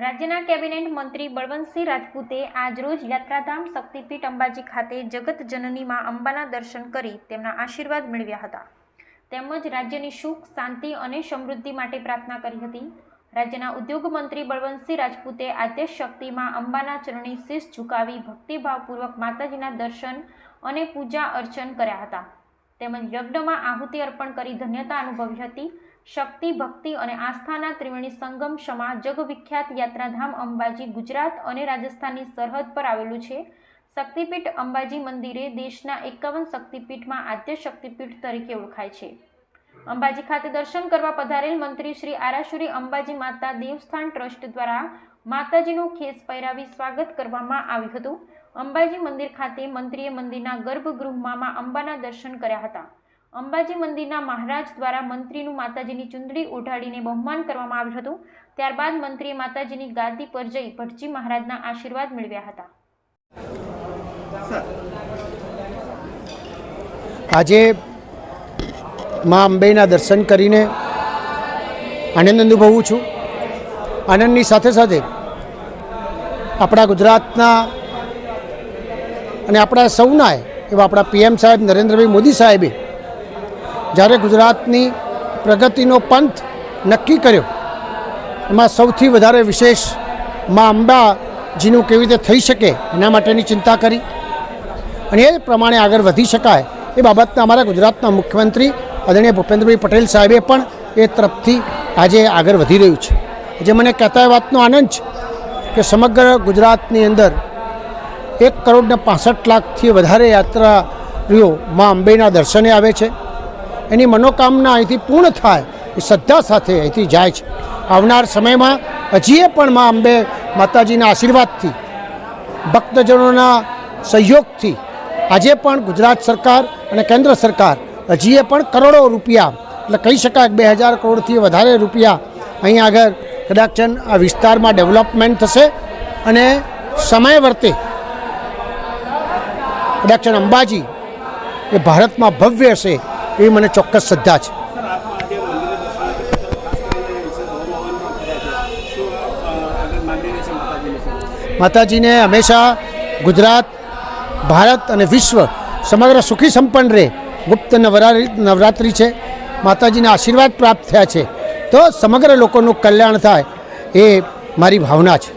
રાજ્યના કેબિનેટ મંત્રી બળવંતસિંહ રાજપૂતે આજરોજ યાત્રાધામ શક્તિપીઠ અંબાજી ખાતે જગત જનની માં અંબાના દર્શન કરી તેમના આશીર્વાદ મેળવ્યા હતા. તેમજ રાજ્યની સુખ, શાંતિ અને સમૃદ્ધિ માટે પ્રાર્થના કરી હતી. રાજ્યના ઉદ્યોગ મંત્રી બળવંતસિંહ રાજપૂતે આદ્ય શક્તિ માં અંબાના ચરણે શીશ ઝુકાવી ભક્તિભાવપૂર્વક માતાજીના દર્શન અને પૂજા અર્ચન કર્યા હતા. તેમજ યજ્ઞમાં આહુતિ અર્પણ કરી ધન્યતા અનુભવી હતી. શક્તિ, ભક્તિ અને આસ્થાના ત્રિવેણી સંગમ સમા જગવિખ્યાત યાત્રાધામ અંબાજી ગુજરાત અને રાજસ્થાનની સરહદ પર આવેલું છે. શક્તિપીઠ અંબાજી મંદિરે દેશના 51 શક્તિપીઠમાં આદ્ય શક્તિપીઠ તરીકે ઓળખાય છે. અંબાજી ખાતે દર્શન કરવા પધારેલ મંત્રી શ્રી આરાસુરી અંબાજી માતા દેવસ્થાન ટ્રસ્ટ દ્વારા માતાજીનું ખેસ પહેરાવી સ્વાગત કરવામાં આવ્યું હતું. અંબાજી મંદિર ખાતે મંત્રીએ મંદિરના ગર્ભગૃહમાં અંબાના દર્શન કર્યા હતા. અંબાજી મંદિરના મહારાજ દ્વારા મંત્રીનું માતાજીની ચુંદડી ઓઢાડીને બહુમાન કરવામાં આવ્યું હતું. ત્યારબાદ મંત્રીએ માતાજીની ગાદી પર જઈ ભટજી મહારાજના આશીર્વાદ મેળવ્યા હતા. આજે મા અંબેના દર્શન કરીને આનંદ અનુભવું છું. આનંદની સાથે સાથે આપણા ગુજરાતના અને આપણા સૌના એવા આપણા પીએમ સાહેબ નરેન્દ્રભાઈ મોદી સાહેબે જ્યારે ગુજરાતની પ્રગતિનો પંથ નક્કી કર્યો એમાં સૌથી વધારે વિશેષ મા અંબાજીનું કેવી રીતે થઈ શકે એના માટેની ચિંતા કરી અને એ પ્રમાણે આગળ વધી શકાય એ બાબતના અમારા ગુજરાતના મુખ્યમંત્રી આદરણીય ભૂપેન્દ્રભાઈ પટેલ સાહેબે પણ એ તરફથી આજે આગળ વધી રહ્યું છે. જે મને કહેતા એ વાતનો આનંદ છે કે સમગ્ર ગુજરાતની અંદર 1,65,00,000થી વધારે યાત્રાળુઓ મા અંબેના દર્શને આવે છે. એની મનોકામના અહીંથી પૂર્ણ થાય એ શ્રદ્ધા સાથે અહીંથી જાય છે. આવનાર સમયમાં હજીએ પણ મા અંબે માતાજીના આશીર્વાદથી, ભક્તજનોના સહયોગથી આજે પણ ગુજરાત સરકાર અને કેન્દ્ર સરકાર હજીએ પણ કરોડો રૂપિયા, એટલે કહી શકાય 2,000 કરોડથી વધારે રૂપિયા અહીં આગળ કદાચ આ વિસ્તારમાં ડેવલપમેન્ટ થશે અને સમય વર્તે કદાચ અંબાજી એ ભારતમાં ભવ્ય હશે એવી મને ચોક્કસ શ્રદ્ધા છે. માતાજીને હંમેશા ગુજરાત, ભારત અને વિશ્વ સમગ્ર સુખી સંપન્ન રહે. ગુપ્ત નવરાત્રિ છે, માતાજીના આશીર્વાદ પ્રાપ્ત થયા છે તો સમગ્ર લોકોનું કલ્યાણ થાય એ મારી ભાવના છે.